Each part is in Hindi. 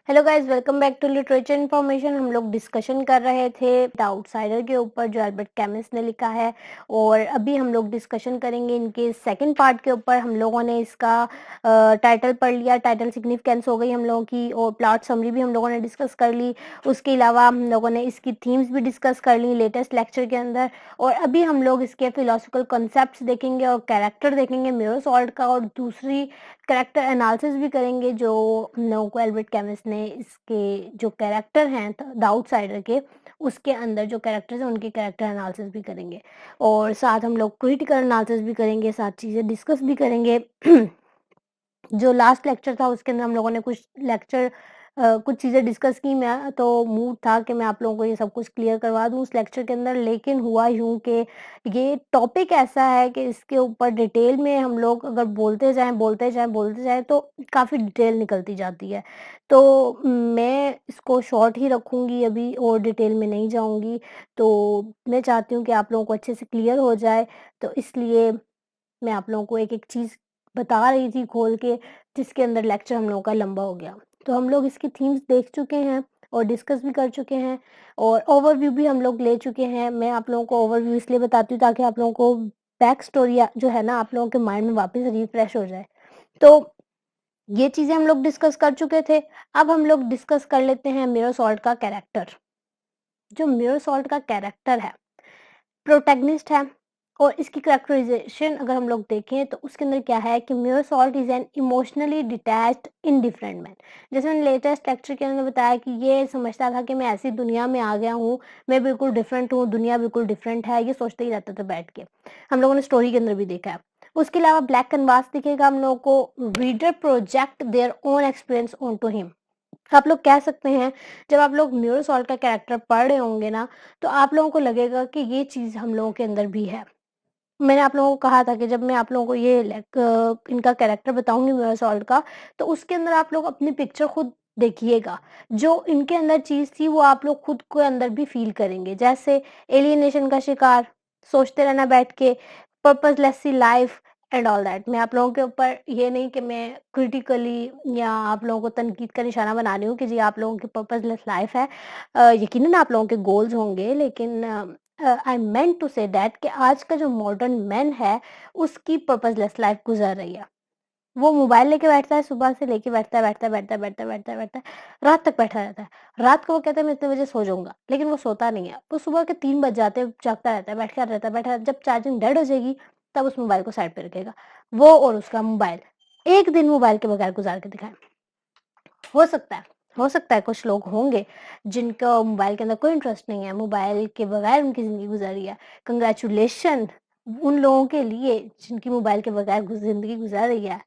Hello guys, welcome back to literature information. हम लोग डिस्कशन कर रहे थे द आउटसाइडर के ऊपर जो अल्बर्ट कैमस ने लिखा है, और अभी हम लोग डिस्कशन करेंगे इनके सेकंड पार्ट के ऊपर। हम लोगों ने इसका टाइटल पढ़ लिया, टाइटल सिग्निफिकेंस हो गई हम लोगों की, और प्लॉट समरी भी हम लोगों ने डिस्कस कर ली। उसके अलावा हम लोगों ने इसकी थीम्स भी डिस्कस कर ली लेटेस्ट लेक्चर के अंदर। और अभी हम लोग इसके फिलोसफिकल कॉन्सेप्ट्स देखेंगे और कैरेक्टर देखेंगे मिरर सॉल्ट का, और दूसरी कैरेक्टर एनालिसिस भी करेंगे जो हम लोगों को एल्बर्ट कैमस ने इसके जो कैरेक्टर हैं द आउटसाइडर के, उसके अंदर जो कैरेक्टर्स हैं उनके कैरेक्टर एनालिसिस भी करेंगे। और साथ हम लोग क्रिटिकल एनालिसिस भी करेंगे, साथ चीज़ें डिस्कस भी करेंगे। जो लास्ट लेक्चर था उसके अंदर हम लोगों ने कुछ चीज़ें डिस्कस की। मैं तो मूड था कि मैं आप लोगों को ये सब कुछ क्लियर करवा दूँ उस लेक्चर के अंदर, लेकिन हुआ यूँ कि ये टॉपिक ऐसा है कि इसके ऊपर डिटेल में हम लोग अगर बोलते जाएँ तो काफ़ी डिटेल निकलती जाती है। तो मैं इसको शॉर्ट ही रखूँगी अभी और डिटेल में नहीं जाऊँगी। तो मैं चाहती हूँ कि आप लोगों को अच्छे से क्लियर हो जाए, तो इसलिए मैं आप लोगों को एक-एक चीज़ बता रही थी खोल के, जिसके अंदर लेक्चर हम लोगों का लंबा हो गया। तो हम लोग इसकी थीम्स देख चुके हैं और डिस्कस भी कर चुके हैं, और ओवरव्यू भी हम लोग ले चुके हैं। मैं आप लोगों को ओवरव्यू इसलिए बताती हूँ ताकि आप लोगों को बैक स्टोरी जो है ना आप लोगों के माइंड में वापस रिफ्रेश हो जाए। तो ये चीज़ें हम लोग डिस्कस कर चुके थे। अब हम लोग डिस्कस कर लेते हैं मिरर सॉल्ट का कैरेक्टर। जो मिरर सॉल्ट का कैरेक्टर है, प्रोटैगनिस्ट है, और इसकी कैरेक्टराइजेशन अगर हम लोग देखें तो उसके अंदर क्या है कि mirror salt is an emotionally detached indifferent man. जैसे मैंने लेटेस्ट लेक्चर के अंदर बताया कि ये समझता था कि मैं ऐसी दुनिया में आ गया हूँ, मैं बिल्कुल डिफरेंट हूँ, दुनिया बिल्कुल डिफरेंट है, ये सोचते ही रहता था बैठ के। हम लोगों ने स्टोरी के अंदर भी देखा है। उसके अलावा ब्लैक कैनवास दिखेगा हम लोगों को, reader project their own experience on to him. आप लोग कह सकते हैं, जब आप लोग म्यूरल सॉल्ट का कैरेक्टर पढ़ रहे होंगे ना, तो आप लोगों को लगेगा कि ये चीज़ हम लोगों के अंदर भी है। मैंने आप लोगों को कहा था कि जब मैं आप लोगों को इनका कैरेक्टर बताऊँगी म्यूरल सॉल्ट का, तो उसके अंदर आप लोग अपनी पिक्चर खुद देखिएगा। जो इनके अंदर चीज़ थी वो आप लोग खुद के अंदर भी फ़ील करेंगे। जैसे एलियनेशन का शिकार, सोचते रहना बैठ के, पर्पसलेस सी लाइफ़ एंड ऑल दैट। मैं आप लोगों के ऊपर ये नहीं कि मैं क्रिटिकली या आप लोगों को तनकीद का निशाना बना रही हूँ कि जी आप लोगों की पर्पसलेस लाइफ़ है। यकीनन आप लोगों के गोल्स होंगे, लेकिन आई मेंट टू से दैट कि आज का जो मॉडर्न मैन है, उसकी पर्पसलेस लाइफ़ गुज़र रही है। वो मोबाइल लेके बैठता है, सुबह से लेके बैठता है, रात तक बैठा रहता है। रात को वो कहता है मैं इतने बजे सो जाऊँगा, लेकिन वो सोता नहीं है। वो सुबह के 3 बज जाते हैं, जागता रहता है, बैठा रहता है। जब चार्जिंग डेड हो जाएगी, तब उस मोबाइल को साइड पे रखेगा। वो और उसका मोबाइल, एक दिन मोबाइल के बगैर गुज़ार के दिखाएँ। हो सकता है, हो सकता है कुछ लोग होंगे जिनका मोबाइल के अंदर कोई इंटरेस्ट नहीं है, मोबाइल के बगैर उनकी ज़िंदगी गुज़र रही है। कांग्रेचुलेशन उन लोगों के लिए जिनकी मोबाइल के बगैर ज़िंदगी गुज़र रही है।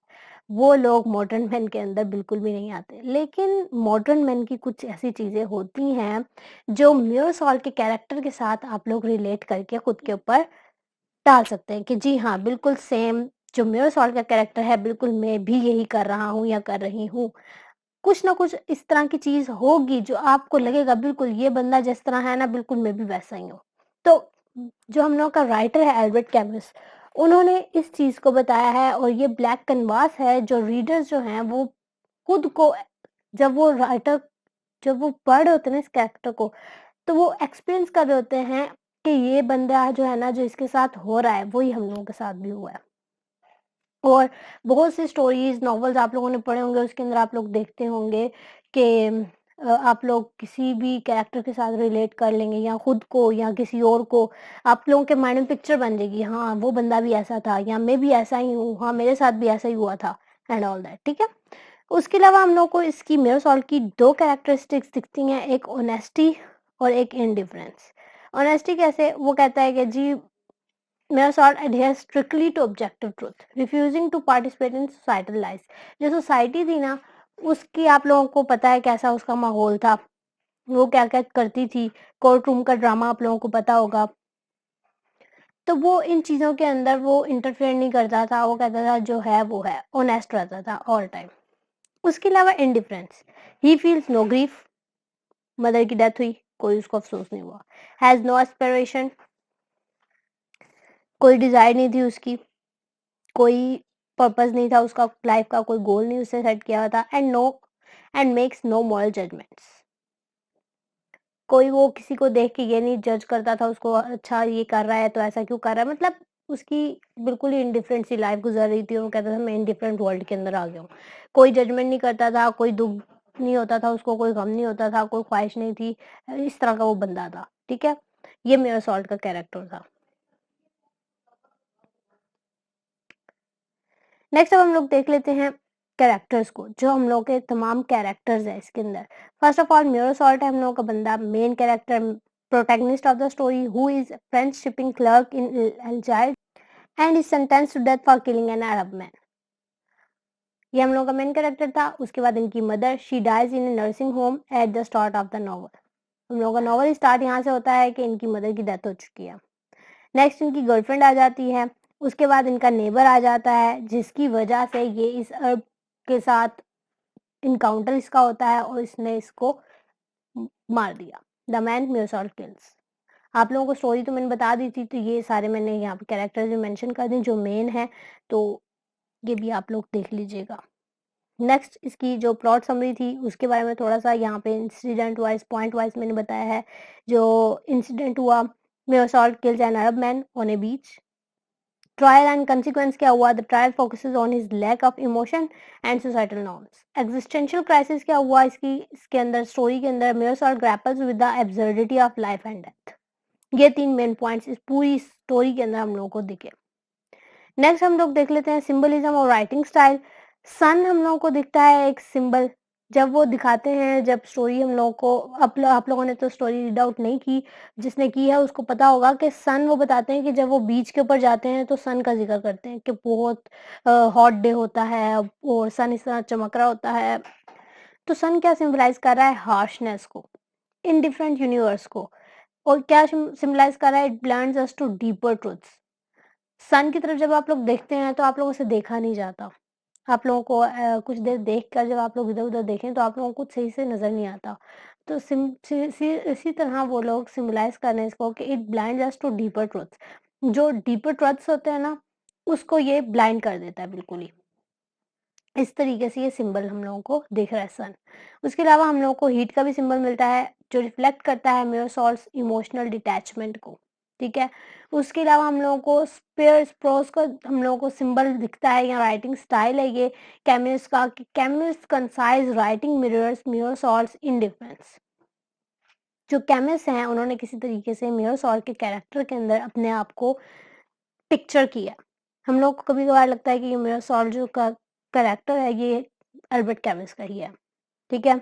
वो लोग मॉडर्न मैन के अंदर बिल्कुल भी नहीं आते। लेकिन मॉडर्न मैन की कुछ ऐसी चीज़ें होती हैं, जो मिरर सॉल्ट के कैरेक्टर के साथ आप लोग रिलेट करके खुद के ऊपर डाल सकते हैं कि जी हाँ, बिल्कुल सेम जो मिरर सॉल्ट का कैरेक्टर है, बिल्कुल मैं भी यही कर रहा हूँ या कर रही हूँ। कुछ ना कुछ इस तरह की चीज़ होगी जो आपको लगेगा बिल्कुल ये बंदा जिस तरह है ना, बिल्कुल मैं भी वैसा ही हूँ। तो जो हम लोगों का राइटर है एल्बर्ट कैमस, उन्होंने इस चीज़ को बताया है, और ये ब्लैक कैनवास है जो रीडर्स जो हैं वो खुद को, जब वो राइटर जब वो पढ़ रहे होते हैं ना इस कैरेक्टर को, तो वो एक्सपीरियंस कर रहे होते हैं कि ये बंदा जो है ना, जो इसके साथ हो रहा है, वही हम लोगों के साथ भी हुआ है। और बहुत सी स्टोरीज़, नॉवेल्स आप लोगों ने पढ़े होंगे, उसके अंदर आप लोग देखते होंगे कि आप लोग किसी भी कैरेक्टर के साथ रिलेट कर लेंगे, या खुद को या किसी और को। आप लोगों के माइंड में पिक्चर बन जाएगी, हाँ, वो बंदा भी ऐसा था, या मैं भी ऐसा ही हूँ, हाँ, मेरे साथ भी ऐसा ही हुआ था एंड ऑल दैट, ठीक है? उसके अलावा हम लोग को इसकी मिरर सॉल्ट की 2 कैरेक्टरिस्टिक्स दिखती हैं, एक ऑनेस्टी और एक इंडिफरेंस। ऑनेस्टी कैसे? वो कहता है कि जी मेरा sort adheres strictly to objective truth, refusing to participate in societal lies। जो सोसाइटी थी ना, उसकी आप लोगों को पता है कैसा उसका माहौल था, वो क्या-क्या करती थी, कोर्ट रूम का ड्रामा आप लोगों को पता होगा। तो वो इन चीज़ों के अंदर वो इंटरफेयर नहीं करता था, वो कहता था जो है वो है, ऑनेस्ट रहता था ऑल टाइम। उसके अलावा indifference, he feels no grief, mother की डेथ हुई, कोई उसको अफसोस नहीं हुआ। हैज़ नो एस्पिरेशन, कोई डिज़ायर नहीं थी उसकी, कोई पर्पस नहीं था उसका, लाइफ का कोई गोल नहीं उसने सेट किया हुआ था। And no and makes no moral judgments. कोई वो किसी को देख के ये नहीं जज करता था उसको, अच्छा ये कर रहा है तो ऐसा क्यों कर रहा है, मतलब उसकी बिल्कुल ही इंडिफरेंट सी लाइफ गुजर रही थी और वो कहता था मैं इंडिफरेंट वर्ल्ड के अंदर आ गया हूँ। कोई जजमेंट नहीं करता था, कोई दुख नहीं होता था उसको, कोई गम नहीं होता था, कोई ख्वाहिश नहीं थी, इस तरह का वो बंदा था। ठीक है, ये मेरा सॉल्ट का कैरेक्टर था। नेक्स्ट अब हम लोग देख लेते हैं कैरेक्टर्स को, जो हम लोग के तमाम कैरेक्टर्स है इसके अंदर। First of all Meursault है हम लोगों का बंदा, main character, protagonist of the story, who is French shipping clerk in Algiers and is sentenced to death for killing an Arab man. ये हम लोग का मेन कैरेक्टर था। उसके बाद इनकी mother, she dies in a nursing home at the start of the novel. हम लोग का नॉवल स्टार्ट यहाँ से होता है कि इनकी मदर की डेथ हो चुकी है। नेक्स्ट इनकी गर्लफ्रेंड आ जाती है। उसके बाद इनका नेबर आ जाता है, जिसकी वजह से ये इस अरब के साथ इनकाउंटर इसका होता है और इसने इसको मार दिया। The man Meursault kills. आप लोगों को स्टोरी तो मैंने बता दी थी, तो ये सारे मैंने यहाँ पे कैरेक्टर्स भी मेंशन कर दिए जो मेन है, तो ये भी आप लोग देख लीजिएगा। नेक्स्ट इसकी जो प्लॉट समरी थी उसके बारे में थोड़ा सा यहाँ पे इंसिडेंट वाइज, पॉइंट वाइज मैंने बताया है। जो इंसिडेंट हुआ, Meursault kills an Arab man on a beach. Trial and consequence क्या हुआ, the trial focuses on his lack of emotion and societal norms. Existential crisis क्या हुआ इसके अंदर, स्टोरी के अंदर, Meursault grapples with the absurdity of life and death. ये 3 मेन पॉइंट्स इस पूरी स्टोरी के अंदर हम लोगों को दिखे। नेक्स्ट हम लोग देख लेते हैं सिंबलिज्म और राइटिंग स्टाइल। सन हम लोगों को दिखता है एक सिंबल, जब वो दिखाते हैं, जब स्टोरी हम लोगों को, आप लोगों ने तो स्टोरी रीड आउट नहीं की, जिसने की है उसको पता होगा कि सन वो बताते हैं कि जब वो बीच के ऊपर जाते हैं तो सन का जिक्र करते हैं कि बहुत हॉट डे होता है और सन इस तरह चमक रहा होता है। तो सन क्या सिंबलाइज कर रहा है, हार्शनेस को, इनडिफरेंट यूनिवर्स को। और क्या सिंबलाइज कर रहा है, it blends us to deeper truths. Sun की तरफ जब आप लोग देखते हैं तो आप लोगों से देखा नहीं जाता। आप लोगों को कुछ देर देखकर जब आप लोग इधर-उधर देखें तो आप लोगों को कुछ सही से नज़र नहीं आता। तो सिम सी सी इसी तरह वो लोग सिम्बलाइज़ कर रहे हैं इसको कि it blinds us to deeper truths. जो डीपर ट्रुथ्स होते हैं ना, उसको ये ब्लाइंड कर देता है बिल्कुल ही। इस तरीके से ये सिंबल हम लोगों को दिख रहा है सन। उसके अलावा हम लोगों को हीट का भी सिंबल मिलता है, जो रिफ्लेक्ट करता है मिरसॉल्स इमोशनल डिटैचमेंट को। ठीक है? उसके अलावा हम लोगों को स्पेयर स्प्रोस का हम लोगों को सिंबल दिखता है, या राइटिंग स्टाइल है ये कैम्यूस का, कि कैम्यूस कंसाइज राइटिंग मिरर्स मिरसॉल्स इंडिफरेंस। जो केमिस्ट हैं उन्होंने किसी तरीके से मिरसॉल के कैरेक्टर के अंदर अपने आप को पिक्चर किया। हम लोग को कभी-कभार लगता है कि ये मिरसॉल जो का कैरेक्टर है ये अल्बर्ट कैमिस का ही है। ठीक है?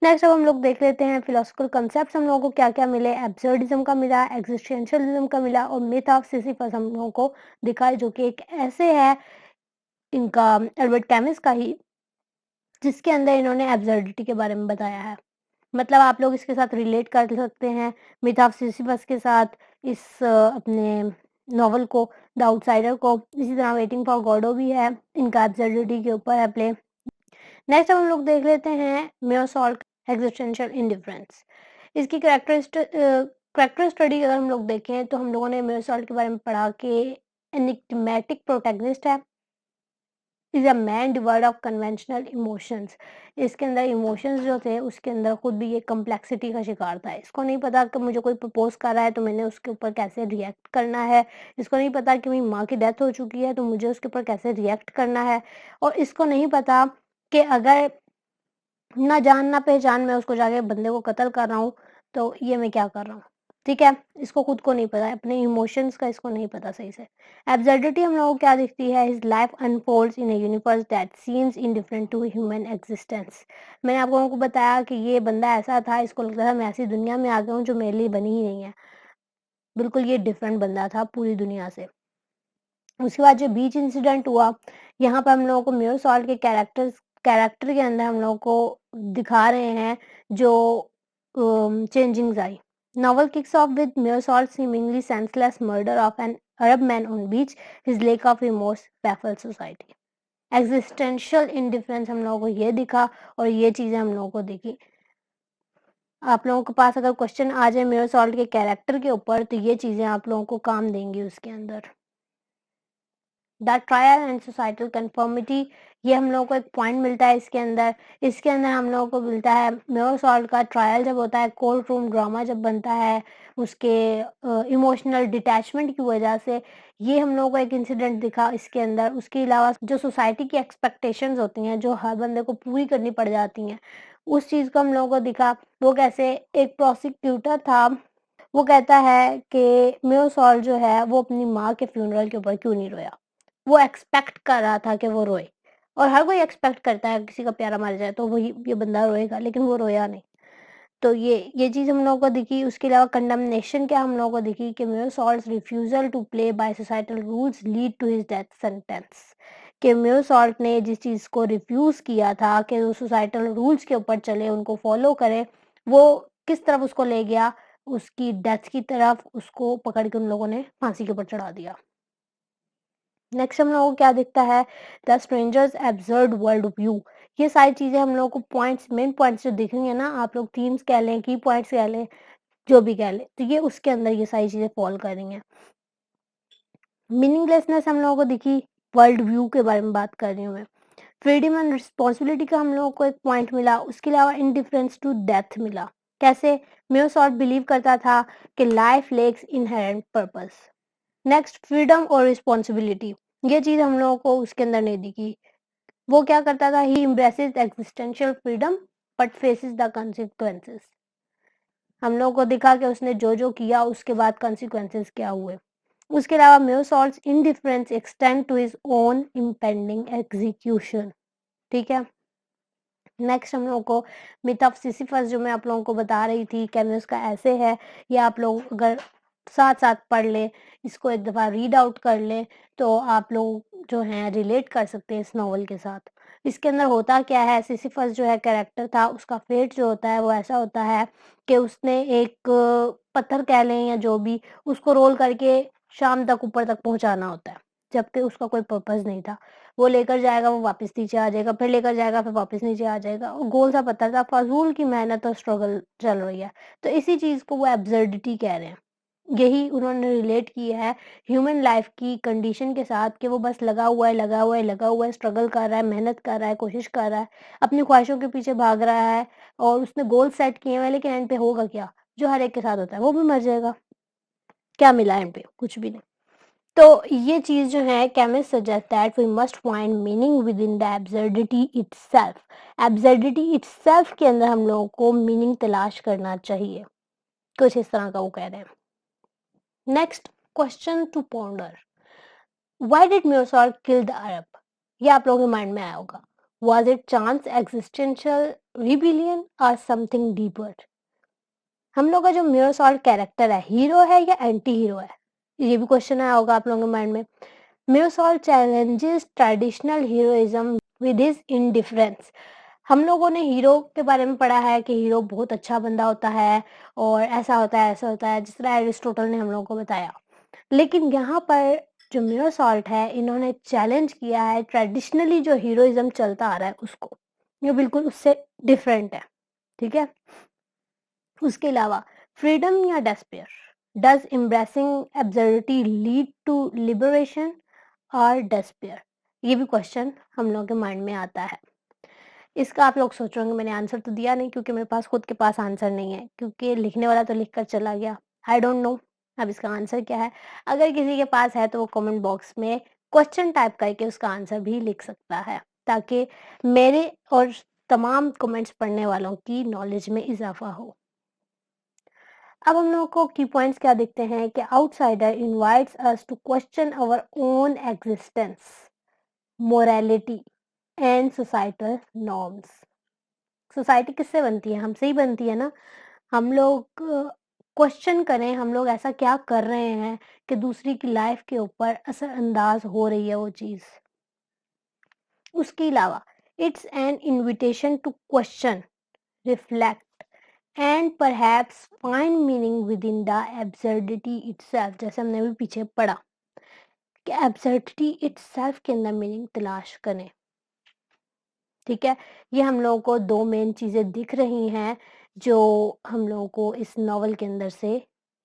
नेक्स्ट अब हम लोग देख लेते हैं फिलोसॉफिकल कांसेप्ट्स हम लोगों को क्या-क्या मिले। एब्सर्डिज्म का मिला, एक्जिस्टेंशियलिज्म का मिला और मिथ ऑफ सिसिफस हम लोगों को दिखा, जो कि एक ऐसे है इनका अल्बर्ट कैमिस का ही, जिसके अंदर इन्होंने एब्सर्डिटी के बारे में बताया है। मतलब आप लोग इसके साथ रिलेट कर सकते हैं मिथ ऑफ सिसिफस के साथ, इस अपने नॉवल को, द आउटसाइडर को। इसी तरह वेटिंग फॉर गॉडो भी है, इनका एब्सर्डिटी के ऊपर है प्ले। नेक्स्ट अब हम लोग देख लेते हैं मियोसॉल्ट एक्जिस्टेंशियल इंडिफरेंस। इसकी कैरेक्टर स्टडी अगर हम लोग देखें तो हम लोगों ने मियोसॉल्ट के बारे में पढ़ा कि एनिग्मेटिक प्रोटैगनिस्ट है, is a man devoid of conventional emotions. इसके अंदर इमोशंस जो थे उसके अंदर खुद भी ये कम्प्लेक्सिटी का शिकार था। इसको नहीं पता कि मुझे कोई प्रपोज कर रहा है तो मैंने उसके ऊपर कैसे रिएक्ट करना है। इसको नहीं पता कि मेरी माँ की डेथ हो चुकी है तो मुझे उसके ऊपर कैसे रिएक्ट करना है। और इसको नहीं पता कि अगर ना जान ना पहचान मैं उसको जाके बंदे को कत्ल कर रहा हूँ, तो ये मैं क्या कर रहा हूँ? ठीक है? इसको खुद को नहीं पता है, अपने इमोशंस का इसको नहीं पता सही से। एब्सर्डिटी हम लोगों को क्या दिखती है, his life unfolds in a universe that seems indifferent to human existence. मैंने आप लोगों को बताया कि ये बंदा ऐसा था, इसको लगता था मैं ऐसी दुनिया में आ गया हूँ जो मेरे लिए बनी ही नहीं है। बिल्कुल ये डिफरेंट बंदा था पूरी दुनिया से। उसके बाद जो बीच इंसिडेंट हुआ, यहाँ पे हम लोगों को म्यूरसॉल्ट के कैरेक्टर के अंदर हम लोगों को दिखा रहे हैं जो चेंजिंग्स आई। Novel kicks off with Meursault seemingly senseless murder of an Arab man on beach. His lack of remorse baffles society. Existential indifference हम लोगों को ये दिखा और ये चीजें हम लोगों को दिखी। आप लोगों के पास अगर क्वेश्चन आ जाए म्यूरसॉल्ट के कैरेक्टर के ऊपर तो ये चीजें आप लोगों को काम देंगी उसके अंदर। The trial and societal conformity, ये हम लोगों को एक पॉइंट मिलता है इसके अंदर। इसके अंदर हम लोगों को मिलता है म्योर सॉल्ट का ट्रायल जब होता है, कोर्ट रूम ड्रामा जब बनता है, उसके इमोशनल डिटैचमेंट की वजह से, ये हम लोगों को एक इंसिडेंट दिखा इसके अंदर। उसके अलावा जो सोसाइटी की एक्सपेक्टेशंस होती हैं जो हर बंदे को पूरी करनी पड़ जाती हैं, उस चीज़ को हम लोगों को दिखा। वो कैसे एक प्रोसिक्यूटर था, वो कहता है कि म्योर सॉल्ट जो है वो अपनी माँ के फ्यूनरल के ऊपर क्यों नहीं रोया। वो एक्सपेक्ट कर रहा था कि वो रोए, और हर कोई एक्सपेक्ट करता है किसी का प्यारा मर जाए तो वही ये बंदा रोएगा, लेकिन वो रोया नहीं। तो ये चीज़ हम लोगों को दिखी। उसके अलावा कंडेमनेशन क्या हम लोगों को दिखी कि Meursault's refusal to play by societal rules lead to his death sentence, कि म्योर सॉल्ट ने जिस चीज़ को रिफ्यूज किया था कि वो सोसाइटल रूल्स के ऊपर चले, उनको फॉलो करे, वो किस तरफ उसको ले गया, उसकी डेथ की तरफ। उसको पकड़ के उन लोगों ने फांसी के ऊपर चढ़ा दिया। नेक्स्ट हम लोगों को क्या दिखता है, the strangers absurd world view. ये सारी चीजें हम लोगों को पॉइंट्स, मेन पॉइंट्स जो दिख रही है ना, आप लोग थीम्स कह लें, की पॉइंट्स कह लें, जो भी कह लें, तो ये उसके अंदर ये सारी चीजें फॉल कर रही हैं। मीनिंगलेसनेस हम लोगों को दिखी, वर्ल्ड व्यू के बारे में बात कर रही हूँ मैं। फ्रीडम एंड रिस्पॉन्सिबिलिटी का हम लोगों को एक पॉइंट मिला। उसके अलावा इंडिफरेंस टू डेथ मिला। कैसे म्योर सॉल्ट बिलीव करता था कि life lacks inherent purpose. Next freedom और रिस्पॉन्सिबिलिटी, ये चीज हम लोगों को उसके अंदर नहीं दिखी। वो क्या करता था, he embraces existential freedom but faces the consequences। हम लोगों को दिखा कि उसने जो जो किया उसके बाद consequences क्या हुए। उसके अलावा Meursault's indifference extend to his own impending execution. ठीक है। नेक्स्ट हम लोगों को मिथ ऑफ सिसिफस, जो मैं आप लोगों को बता रही थी, कैमियस का ऐसे है, ये आप लोग अगर साथ साथ पढ़ लें, इसको एक दफ़ा रीड आउट कर लें, तो आप लोग जो हैं रिलेट कर सकते हैं इस नॉवल के साथ। इसके अंदर होता क्या है, सिसिफस जो है कैरेक्टर था, उसका फेट जो होता है वो ऐसा होता है कि उसने एक पत्थर कह लें या जो भी, उसको रोल करके शाम तक ऊपर तक पहुंचाना होता है, जबकि उसका कोई पर्पस नहीं था। वो लेकर जाएगा, वो वापस नीचे आ जाएगा, फिर लेकर जाएगा, फिर वापस नीचे आ जाएगा, और गोल सा पत्थर था, फाजूल की मेहनत और स्ट्रगल चल रही है। तो इसी चीज को वो एब्सर्डिटी कह रहे हैं। यही उन्होंने रिलेट किया है ह्यूमन लाइफ की कंडीशन के साथ, कि वो बस लगा हुआ है, लगा हुआ है, लगा हुआ है, स्ट्रगल कर रहा है, मेहनत कर रहा है, कोशिश कर रहा है, अपनी ख्वाहिशों के पीछे भाग रहा है, और उसने गोल सेट किए हुए हैं, लेकिन एंड पे होगा क्या, जो हर एक के साथ होता है, वो भी मर जाएगा। क्या मिला एंड पे, कुछ भी नहीं। तो ये चीज जो है, chemist suggest that we must find meaning within the absurdity itself. Absurdity itself के अंदर हम लोगों को मीनिंग तलाश करना चाहिए, कुछ इस तरह का वो कह रहे हैं। Next question to ponder, why did Meursault kill the Arab? ये आप लोगों के माइंड में आया होगा। Was it chance, existential rebellion, or something deeper? हम लोग का जो म्यूरसॉल्ट कैरेक्टर है, हीरो है या एंटी हीरो है? ये भी क्वेश्चन आया होगा आप लोगों के माइंड में। म्यूरसॉल challenges traditional heroism with his indifference. हम लोगों ने हीरो के बारे में पढ़ा है कि हीरो बहुत अच्छा बंदा होता है, और ऐसा होता है, ऐसा होता है, जिस तरह एरिस्टोटल ने हम लोगों को बताया। लेकिन यहाँ पर जो म्यूरसॉल्ट है, इन्होंने चैलेंज किया है ट्रेडिशनली जो हीरोइज्म चलता आ रहा है उसको, ये बिल्कुल उससे डिफरेंट है। ठीक है। उसके अलावा फ्रीडम या despair, does embracing absurdity lead to liberation और डेस्पेयर? ये भी क्वेश्चन हम लोगों के माइंड में आता है। इसका आप लोग सोच रहे होंगे मैंने आंसर तो दिया नहीं, क्योंकि मेरे पास खुद के पास आंसर नहीं है, क्योंकि लिखने वाला तो लिख कर चला गया। आई डोंट नो अब इसका आंसर क्या है। अगर किसी के पास है तो वो कमेंट बॉक्स में क्वेश्चन टाइप करके उसका आंसर भी लिख सकता है, ताकि मेरे और तमाम कमेंट्स पढ़ने वालों की नॉलेज में इजाफा हो। अब हम लोग को की पॉइंट्स क्या दिखते हैं कि outsider invites us to question our own existence, morality and societal norms. Society किससे बनती है? हमसे ही बनती है ना। हम लोग क्वेश्चन करें, हम लोग ऐसा क्या कर रहे हैं कि दूसरी की लाइफ के ऊपर असरअंदाज हो रही है वो चीज। उसके अलावा it's an invitation to question, reflect and perhaps find meaning within the absurdity itself. जैसे हमने अभी पीछे पढ़ा कि एब्सर्डिटी इटसेल्फ के अंदर मीनिंग तलाश करें। ठीक है। ये हम लोगों को दो मेन चीजें दिख रही हैं जो हम लोगों को इस नॉवल के अंदर से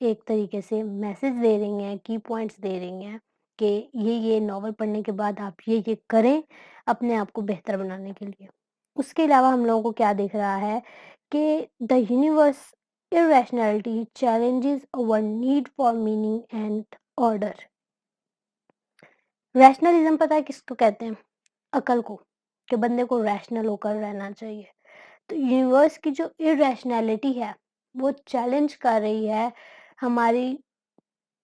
एक तरीके से मैसेज दे रही हैं, की पॉइंट्स दे रही हैं कि ये नॉवल पढ़ने के बाद आप ये करें अपने आप को बेहतर बनाने के लिए। उसके अलावा हम लोगों को क्या दिख रहा है कि the universe irrationality challenges our need for meaning and order. Rationalism पता है किसको कहते हैं? अकल को, कि बंदे को रैशनल होकर रहना चाहिए। तो यूनिवर्स की जो इररेशनैलिटी है वो चैलेंज कर रही है हमारी,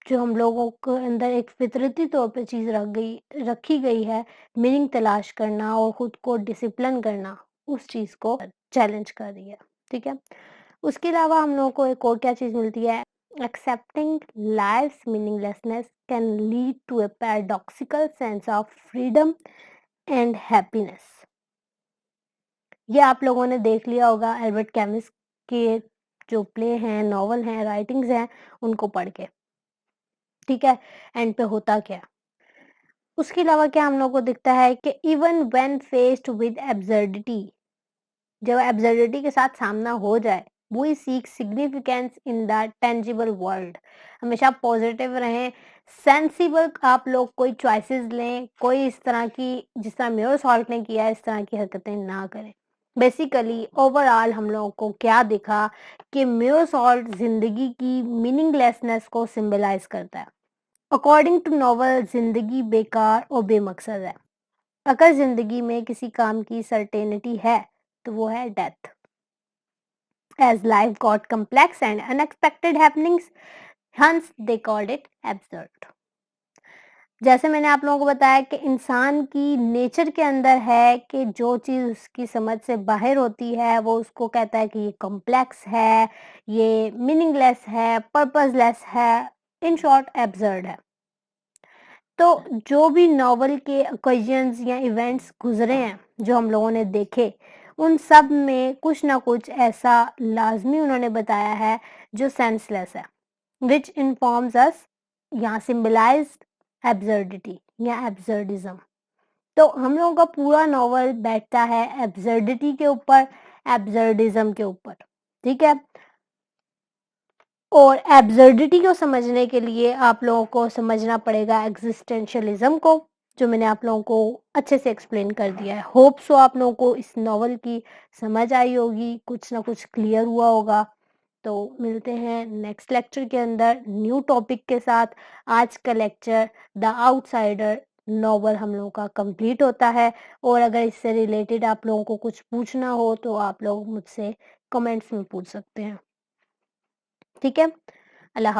जो हम लोगों के अंदर एक फितरती तौर पे चीज़ रखी गई है, मीनिंग तलाश करना और खुद को डिसिप्लिन करना, उस चीज़ को चैलेंज कर रही है। ठीक है? उसके अलावा हम लोगों को एक और क्या चीज़ मिलती है, accepting life's meaninglessness can lead to a paradoxical sense of freedom and happiness. ये आप लोगों ने देख लिया होगा एल्बर्ट कैमिस के जो प्ले हैं, नॉवल हैं, राइटिंग्स हैं, उनको पढ़ के। ठीक है? एंड पे होता क्या है? उसके अलावा क्या हम लोग को दिखता है कि even when faced with absurdity, जब एब्सर्डिटी के साथ सामना हो जाए, we seek significance in the tangible world. हमेशा पॉजिटिव रहें, सेंसिबल आप लोग कोई चॉइसेस लें, कोई इस तरह की, जिस तरह मेयर सॉल्ट ने किया है, इस तरह की हरकतें ना करें। बेसिकली ओवरऑल हम लोगों को क्या दिखा कि मेयर सॉल्ट जिंदगी की मीनिंगलेसनेस को सिंबलाइज करता है। अकॉर्डिंग टू नॉवल, जिंदगी बेकार और बेमकसद है। अगर जिंदगी में किसी काम की सर्टेनिटी है तो वो है death. As life got complex and unexpected happenings, hence they called it absurd. जैसे मैंने आप लोगों को बताया कि इंसान की नेचर के अंदर है कि जो चीज़ उसकी समझ से बाहर होती है वो उसको कहता है कि ये कॉम्प्लेक्स है, ये मीनिंगलेस है, पर्पसलेस है, इन शॉर्ट एब्सर्ड है। तो जो भी नॉवल के ओकेजन्स या इवेंट्स गुजरे हैं, जो हम लोगों ने देखे, उन सब में कुछ ना कुछ ऐसा लाजमी उन्होंने बताया है जो सेंसलेस है, विच इन्फॉर्म्स अस या सिंबलाइज एब्सर्डिटी या एब्सर्डिज्म। तो हम लोगों का पूरा नॉवल बैठता है एब्सर्डिटी के ऊपर, एब्सर्डिज्म के ऊपर। ठीक है? और एब्सर्डिटी को समझने के लिए आप लोगों को समझना पड़ेगा एग्जिस्टेंशियलिज्म को, जो मैंने आप लोगों को अच्छे से एक्सप्लेन कर दिया है। होप सो आप लोगों को इस नॉवल की समझ आई होगी, कुछ ना कुछ क्लियर हुआ होगा। तो मिलते हैं नेक्स्ट लेक्चर के अंदर न्यू टॉपिक के साथ। आज का लेक्चर द आउटसाइडर नॉवल हम लोगों का कंप्लीट होता है। और अगर इससे रिलेटेड आप लोगों को कुछ पूछना हो तो आप लोग मुझसे कमेंट्स में पूछ सकते हैं। ठीक है? अल्लाह हाफ़िज़।